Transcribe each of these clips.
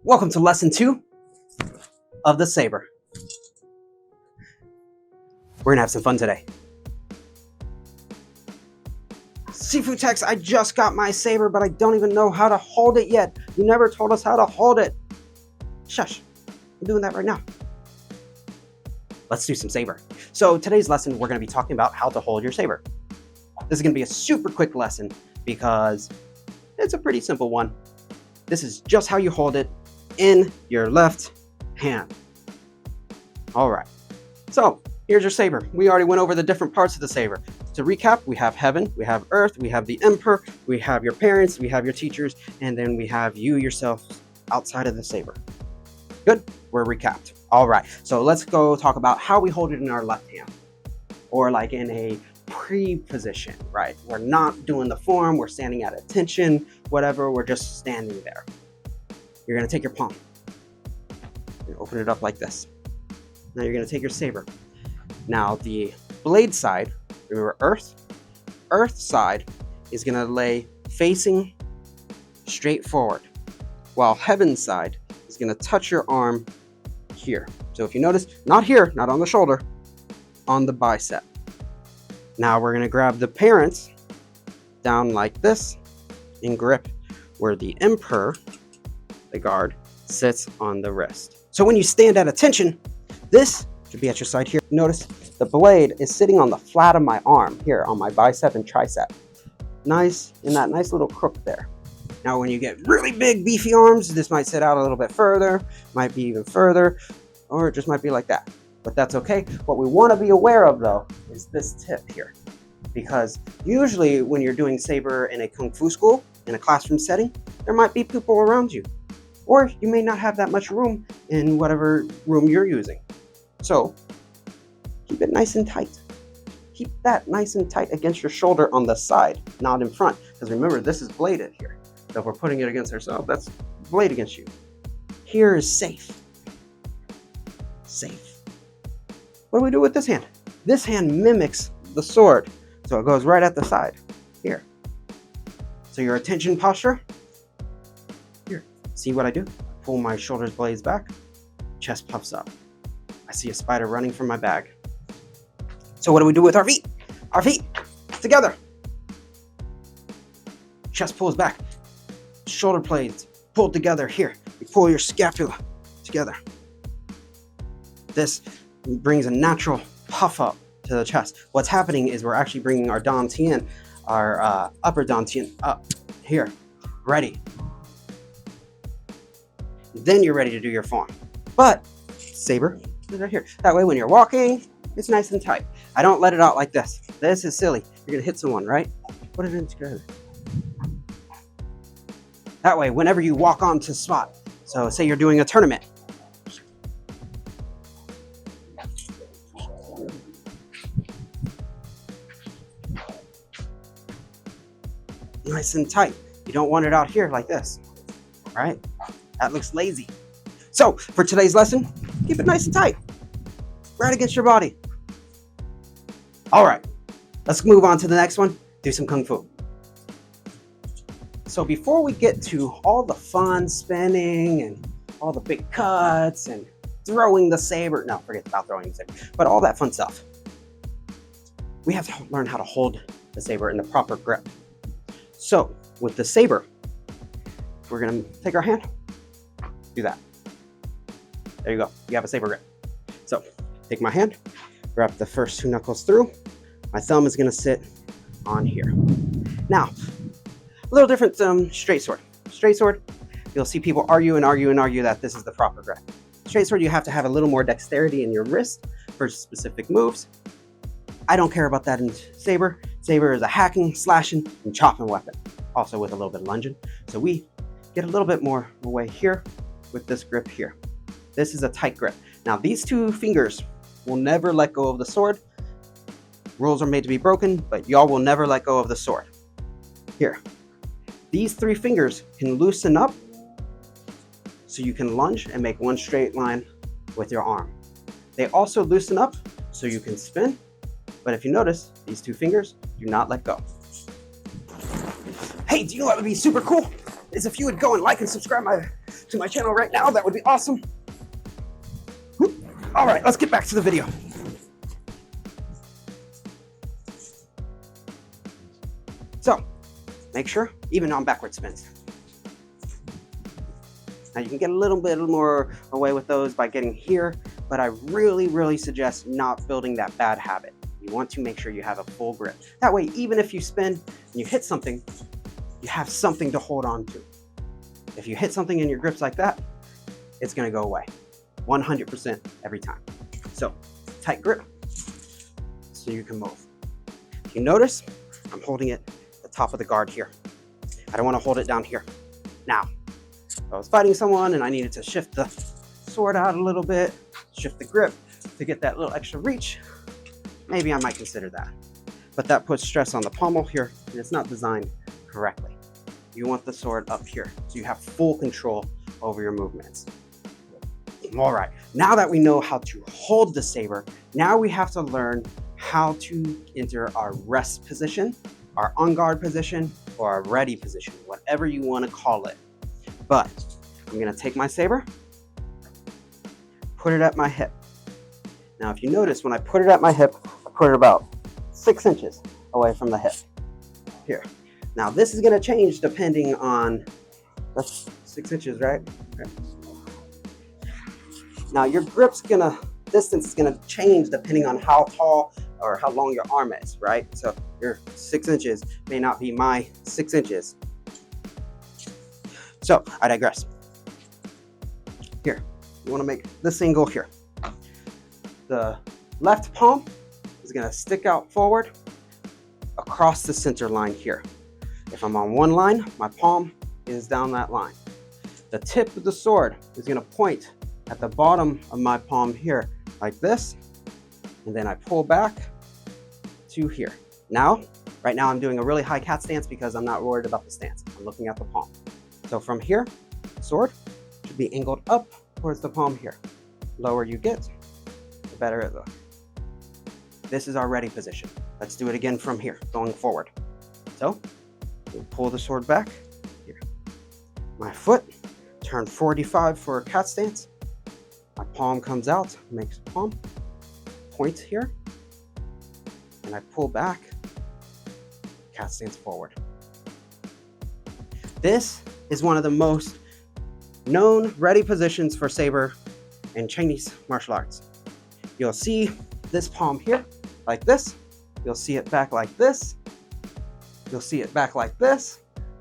Welcome to lesson 2 of the Saber. We're gonna have some fun today. Sifu Tex, I just got my Saber, but I don't even know how to hold it yet. You never told us how to hold it. Shush, I'm doing that right now. Let's do some Saber. So today's lesson, we're gonna be talking about how to hold your Saber. This is gonna be a super quick lesson because it's a pretty simple one. This is just how you hold it in your left hand. All right, so here's your Saber. We already went over the different parts of the Saber. To recap, we have heaven, we have earth, we have the emperor, we have your parents, we have your teachers, and then we have you yourself outside of the Saber. Good, we're recapped. All right, so let's go talk about how we hold it in our left hand, or like in a pre-position, right? We're not doing the form, we're standing at attention, whatever, we're just standing there. You're gonna take your palm, and open it up like this. Now you're gonna take your Saber. Now the blade side, remember earth side is gonna lay facing straight forward, while heaven side is gonna touch your arm here. So if you notice, not here, not on the shoulder, on the bicep. Now we're gonna grab the parents down like this and grip where the emperor, the guard, sits on the wrist. So when you stand at attention, this should be at your side here. Notice the blade is sitting on the flat of my arm here on my bicep and tricep. Nice, in that nice little crook there. Now when you get really big beefy arms, this might sit out a little bit further, might be even further, or it just might be like that. But that's okay. What we want to be aware of though is this tip here, because usually when you're doing Saber in a Kung Fu school, in a classroom setting, there might be people around you, or you may not have that much room in whatever room you're using. So keep it nice and tight. Keep that nice and tight against your shoulder on the side, not in front, because remember this is bladed here. So if we're putting it against ourselves, that's blade against you. Here is safe. Safe. What do we do with this hand? This hand mimics the sword, so it goes right at the side, here. So your attention posture, here. See what I do? Pull my shoulders blades back, chest puffs up. I see a spider running from my bag. So what do we do with our feet? Our feet, together. Chest pulls back, shoulder blades pulled together here. You pull your scapula together. This brings a natural puff up to the chest. What's happening is we're actually bringing our dantian, our upper dantian up here, ready. Then you're ready to do your form. But Saber is right here. That way when you're walking, it's nice and tight. I don't let it out like this. This is silly. You're gonna hit someone, right? Put it in together. That way, whenever you walk onto spot, so say you're doing a tournament, nice and tight. You don't want it out here like this, all right? That looks lazy. So for today's lesson, keep it nice and tight, right against your body. All right, let's move on to the next one, do some Kung Fu. So before we get to all the fun spinning and all the big cuts and throwing the Saber, no, forget about throwing the Saber, but all that fun stuff, we have to learn how to hold the Saber in the proper grip. So with the Saber, we're gonna take our hand, do that. There you go, you have a Saber grip. So take my hand, wrap the first 2 knuckles through. My thumb is gonna sit on here. Now, a little different straight sword. Straight sword, you'll see people argue that this is the proper grip. Straight sword, you have to have a little more dexterity in your wrist for specific moves. I don't care about that in Saber. Saber is a hacking, slashing, and chopping weapon, also with a little bit of lunging. So we get a little bit more away here with this grip here. This is a tight grip. Now these 2 fingers will never let go of the sword. Rules are made to be broken, but y'all will never let go of the sword. Here, these 3 fingers can loosen up so you can lunge and make one straight line with your arm. They also loosen up so you can spin, but if you notice, these 2 fingers do not let go. Hey, do you know what would be super cool? is if you would go and like and subscribe to my channel right now. That would be awesome. All right, let's get back to the video. So, make sure, even on backward spins. Now you can get a little bit more away with those by getting here, but I really suggest not building that bad habit. You want to make sure you have a full grip. That way, even if you spin and you hit something, you have something to hold on to. If you hit something in your grips like that, it's gonna go away. 100% every time. So, tight grip so you can move. If you notice, I'm holding it at the top of the guard here. I don't wanna hold it down here. Now, if I was fighting someone and I needed to shift the sword out a little bit, shift the grip to get that little extra reach, maybe I might consider that. But that puts stress on the pommel here, and it's not designed correctly. You want the sword up here, so you have full control over your movements. All right, now that we know how to hold the saber, now we have to learn how to enter our rest position, our on guard position, or our ready position, whatever you want to call it. But I'm gonna take my saber, put it at my hip. Now, if you notice, when I put it at my hip, I put it about 6 inches away from the hip. Here. Now, this is gonna change depending on, that's 6 inches, right? Okay. Now, your distance is gonna change depending on how tall or how long your arm is, right? So your 6 inches may not be my 6 inches. So, I digress. Here, you wanna make this angle here. The left palm is gonna stick out forward across the center line here. If I'm on one line, my palm is down that line. The tip of the sword is gonna point at the bottom of my palm here, like this, and then I pull back to here. Now, right now I'm doing a really high cat stance because I'm not worried about the stance. I'm looking at the palm. So from here, sword should be angled up towards the palm here. Lower you get, the better it looks. This is our ready position. Let's do it again from here, going forward. So, we'll pull the sword back here. My foot, turn 45 for a cat stance. My palm comes out, makes a palm, point here, and I pull back, cat stance forward. This is one of the most known ready positions for Saber in Chinese martial arts. You'll see this palm here, like this. You'll see it back like this. You'll see it back like this.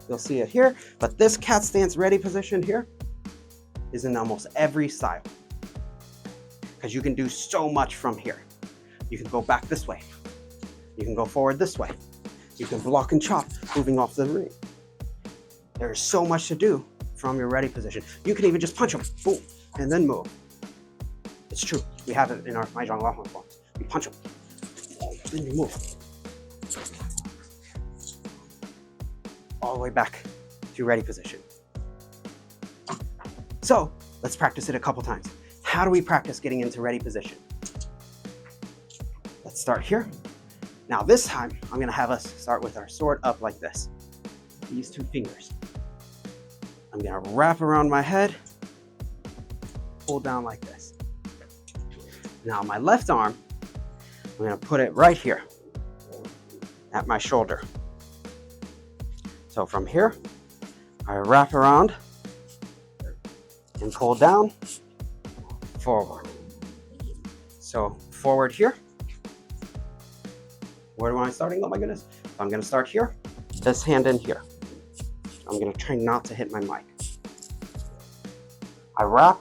You'll see it here. But this cat stance ready position here is in almost every style. Because you can do so much from here. You can go back this way. You can go forward this way. You can block and chop, moving off the ring. There's so much to do from your ready position. You can even just punch them, boom, and then move. It's true. We have it in our Mahjong Lahong forms. You punch them, then you move. All the way back to ready position. So let's practice it a couple times. How do we practice getting into ready position? Let's start here. Now this time, I'm gonna have us start with our sword up like this. These 2 fingers. I'm gonna wrap around my head, pull down like this. Now my left arm, I'm gonna put it right here at my shoulder. So from here, I wrap around and pull down, forward. So forward here. Where am I starting? Oh my goodness. I'm gonna start here, this hand in here. I'm gonna try not to hit my mic. I wrap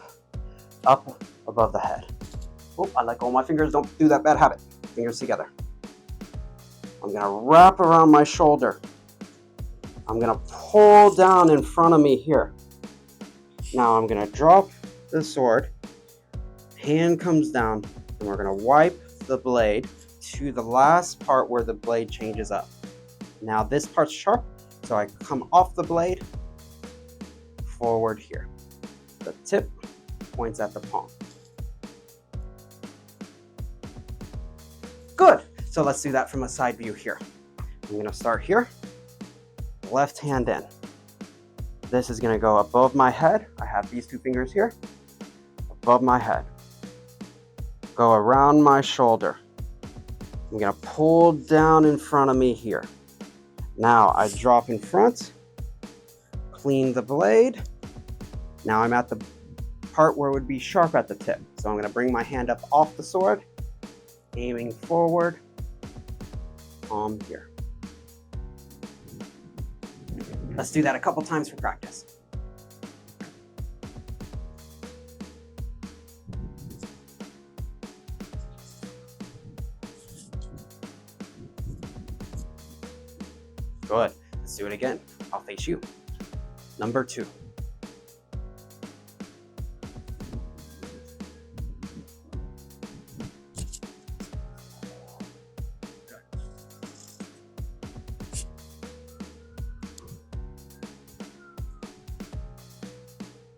up above the head. Oh, I let go of my fingers. Don't do that bad habit. Fingers together. I'm gonna wrap around my shoulder. I'm gonna pull down in front of me here. Now I'm gonna drop the sword. Hand comes down, and we're gonna wipe the blade to the last part where the blade changes up. Now this part's sharp, so I come off the blade, forward here. The tip points at the palm. Good, so let's do that from a side view here. I'm gonna start here, left hand in. This is gonna go above my head. I have these two fingers here, above my head. Go around my shoulder. I'm gonna pull down in front of me here. Now I drop in front, clean the blade. Now I'm at the part where it would be sharp at the tip. So I'm gonna bring my hand up off the sword, aiming forward, palm here. Let's do that a couple times for practice. Good. Let's do it again. I'll face you. Number 2.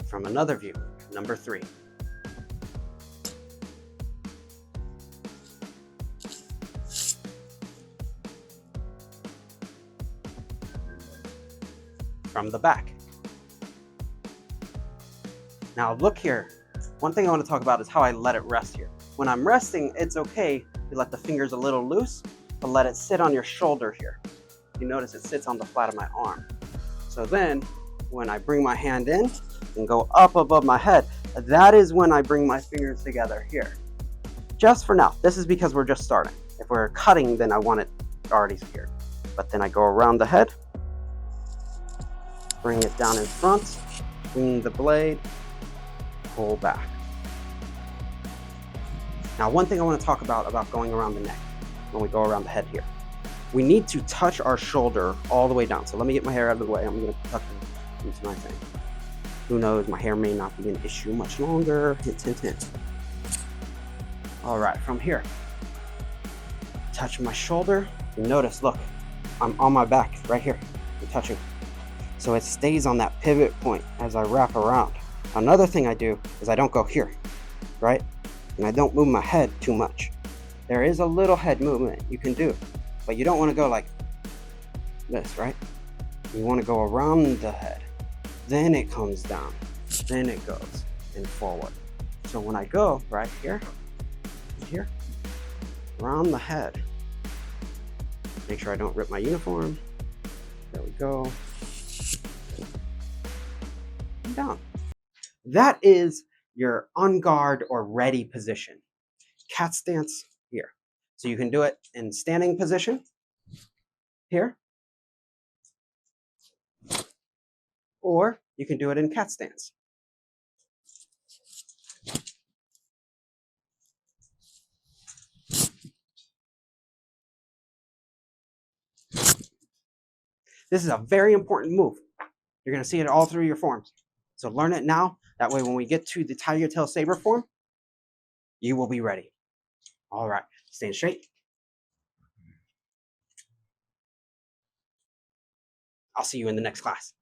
From another view, number 3. From the back. Now look here. One thing I want to talk about is how I let it rest here. When I'm resting, it's okay to let the fingers a little loose, but let it sit on your shoulder here. You notice it sits on the flat of my arm. So then, when I bring my hand in and go up above my head, that is when I bring my fingers together here. Just for now. This is because we're just starting. If we're cutting, then I want it already here. But then I go around the head, bring it down in front, clean the blade, pull back. Now, one thing I want to talk about going around the neck, when we go around the head here. We need to touch our shoulder all the way down. So let me get my hair out of the way. I'm going to tuck it into my thing. Who knows, my hair may not be an issue much longer. Hint, hint, hint. All right, from here, touch my shoulder. And notice, look, I'm on my back right here. I'm touching. So it stays on that pivot point as I wrap around. Another thing I do is I don't go here, right? And I don't move my head too much. There is a little head movement you can do, but you don't want to go like this, right? You want to go around the head. Then it comes down. Then it goes and forward. So when I go right here, around the head, make sure I don't rip my uniform. There we go. And down. That is your on guard or ready position. Cat stance here. So you can do it in standing position here, or you can do it in cat stance. This is a very important move. You're going to see it all through your forms. So learn it now. That way when we get to the Tiger Tail Saber form, you will be ready. All right, stand straight. I'll see you in the next class.